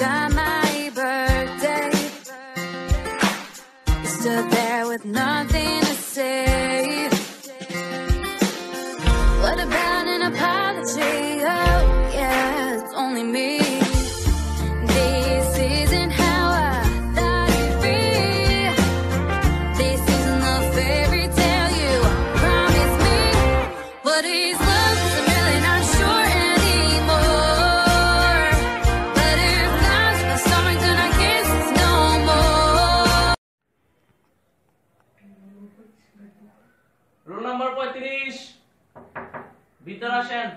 forgot my birthday. You stood there with nothing to say. What about an apology? Oh yeah, it's only me. This isn't how I thought it'd be. This isn't the fairy tale you promised me. What is love? 'Cause I'm really not sure anymore. But if love's my stomach, then I guess it's no more. Rule number 35. ভিতর আসেন।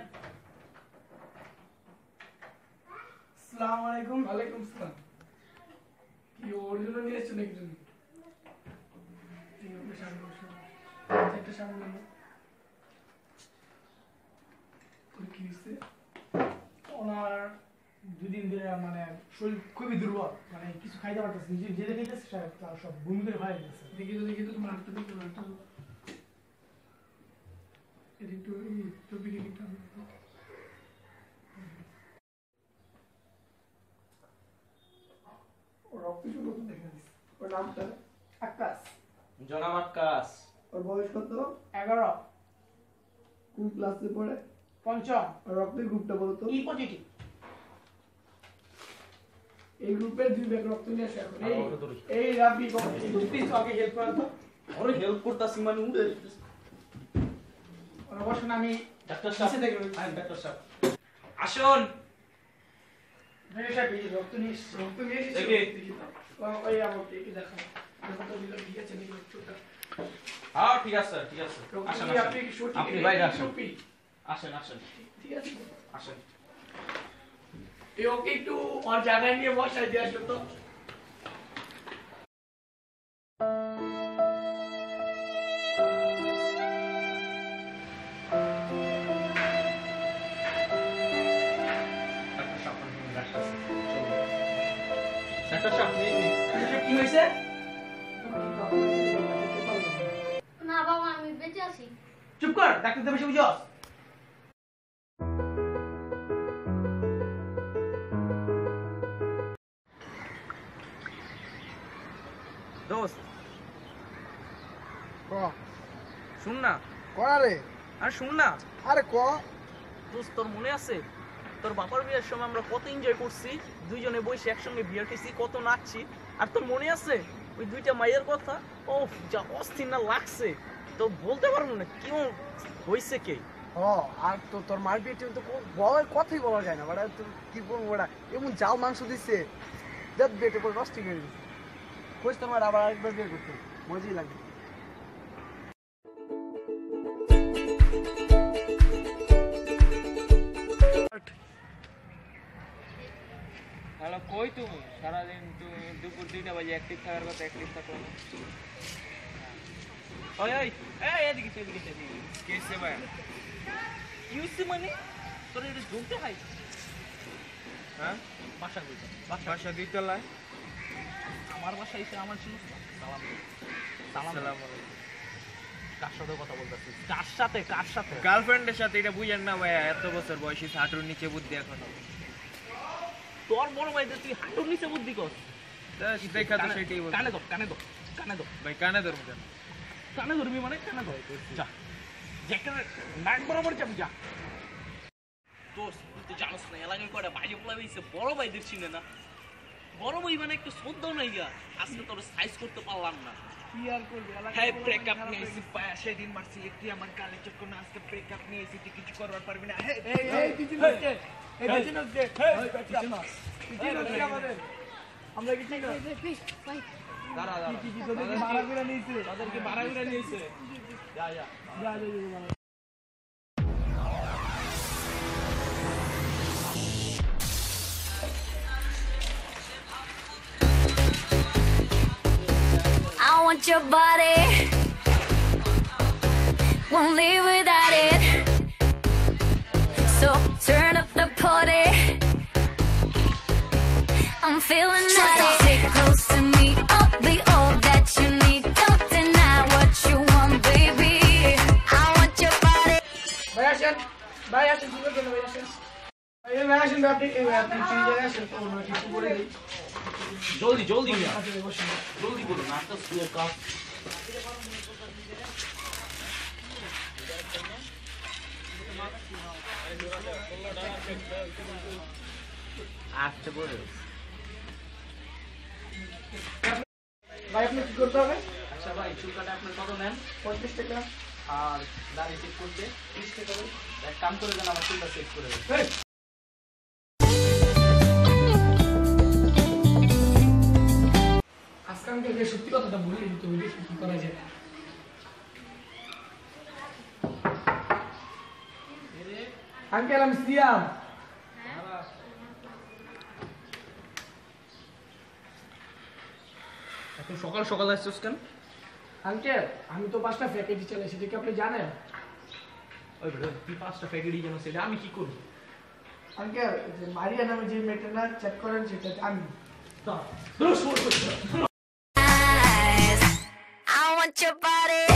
আসসালামু আলাইকুম। ওয়ালাইকুম আসসালাম। কি ওর জন্য নিয়ে এসেছেন নাকি তুমি? একটা সামনে নাও। কি হইছে? ওনার দুদিন ধরে মানে শরীর খুবই দুর্বল, মানে কিছু খাইতে পারতেছে না, যে খাইতেছে তার সব বমি করে হয়ে গেছে। দেখি তো তোমার হাতটা দেখতে পারতো। একটু টপিকে লিখতে হবে। ওর রক্ত শুরু দেখা দিচ্ছে। ওর নামটা আকাশ। জনাব আকাশ। ওর বয়স কত? 11। কোন ক্লাসে পড়ে? পঞ্চম। ওর রক্তের গ্রুপটা বলো তো। ই পজিটিভ। এই গ্রুপের 2 ব্যাগ রক্ত নিয়ে আসো এখন। এই রাবি প্লিজ আগে হেল্প করো তো। ওরে হেল্প করতাছি মানে উড়ে যাইতেছে। অবশ্যই আমি ডাক্তার সাহেব দেখে ডাক্তার সাহেব আসুন। মেরে সাহেব এই রক্ত নিয়ে এসেছি। দেখি ওই আমাকে কি দেখাও। কত দিলে ঠিক আছে নি রক্তটা। হ্যাঁ ঠিক আছে ঠিক আছে। আসেন আপনি কি সত্যি আপনি বাইরে আসেন। আসেন ঠিক আছে আসেন। এই ওকে একটু আর জায়গায় নিয়ে বসাই দিয়ে আসো তো। কি হয়েছে? না বাবা আমি বেঁচে আছি। চুপ কর, ডাক্তার দেবে সে বুঝছস। দোস্ত ক শুন না। রে আর শুন না। আরে ক দোস্ত তোর মনে আছে তোর বাবার বিয়ের সময় আমরা কত এনজয় করছি, দুইজনে বসে একসঙ্গে বিয়ে খেয়েছি, কত নাচছি। আর তোর মনে আছে ওই 2টা মাইয়ের কথা? ও যা অস্থির না লাগছে, তো বলতে পারবো না কি হয়েছে কে। আর তো তোর মার বিয়ে তো বলার কথাই বলা যায় না, বাড়া তুই কি বলবো, ওরা এমন জাল মাংস দিচ্ছে যা বেটে পরে নষ্ট করে দিচ্ছে। খোঁজ তোমার আবার আরেকবার বিয়ে করতে মজাই লাগবে। হ্যালো কই তুমি? সারাদিন তুমি দুপুর 2টা বাজে অ্যাক্টিভ থাকার কথা, অ্যাক্টিভ থাকো না। ওই ওই এই এদিকে কেসে ভাই কি হচ্ছে মানে তোর এটা ঢুকতে হয়? হ্যাঁ বাসা কইছে বাসা 2 তলায়। আমার বাসা এসে আমার ছিল সালাম সালাম আলাইকুম। কার সাথে কথা বলতেছিস? কার সাথে? গার্লফ্রেন্ডের সাথে। এটা বুঝেন না ভাইয়া, এত বছর বয়সী হাঁটুর নিচে বুদ্ধি এখনো। তোর বড় ভাই তুই হাঁটুর নিচে বুদ্ধি কর? দেখা তো সেটাই বল। কানে ধর ভাই, কানে ধরবো কেন? কানে ধরবি মানে কানে ধর। যা যেখানে নাক বরাবর যাবি যা। দোস্ত তুই জানোস না এলাকায় কয়টা বাইরে পোলা বেরিয়েছে, বড় ভাইদের চিনে না। বড় ভাই মানে একটু শ্রদ্ধাও নাই গা। আজকে তোর সাইজ করতে পারলাম না। কি আর করবি? হ্যাঁ ব্রেকআপ নিয়েছি, সেদিন মারছি তুই আমার গালে চোখ না, আজকে ব্রেকআপ নিয়েছি তুই কিছু করবার পারবি না। এই কিছু নচ্ছে, এই কিছু নচ্ছে, আমাদের আমরা কি ঠিক আছে? ভাই দাঁড়া কি তোদেরকে বাড়াগুড়া নিয়েছে, তাদেরকে বাড়াগুড়া নিয়েছে। যা I want your body, won't live without it. So turn up the party, I'm feeling naughty. Sit close to me, I'll be all that you need. Don't deny what you want, baby. I want your body. ভাই আসেন, কি করবেন ভাই আসেন। বসেন না আপনি আপনি ফ্রিজে আসেন তো ওনা কিছু করে দিই জলদি জলদি মিয়া আচ্ছা বসেন জলদি করুন নাস্তা শুয়ে কাপ আচ্ছা করে ভাই আপনি কি করতে হবে আচ্ছা ভাই চুল কাটা আপনার কত নেন 35 টাকা আর দাড়ি সেট করতে 30 টাকা এক কাম করে দেন আমার চুলটা সেট করে দেন এই আজকে আমি তোকে সত্যি কথাটা বলি তো ওই কি করা যায় আঙ্কেল আমি সিয়াম এখন সকাল সকাল আসছিস কেন আঙ্কেল আমি তো 5টা প্যাকেজ চালাই সেটা কি আপনি জানেন ওই বড় তুই 5টা প্যাকেটই যেন সেটা আমি কি করব আঙ্কেল যে মারিয়া নামে যে মেয়েটা চেক করেন সেটা আমি I want your body.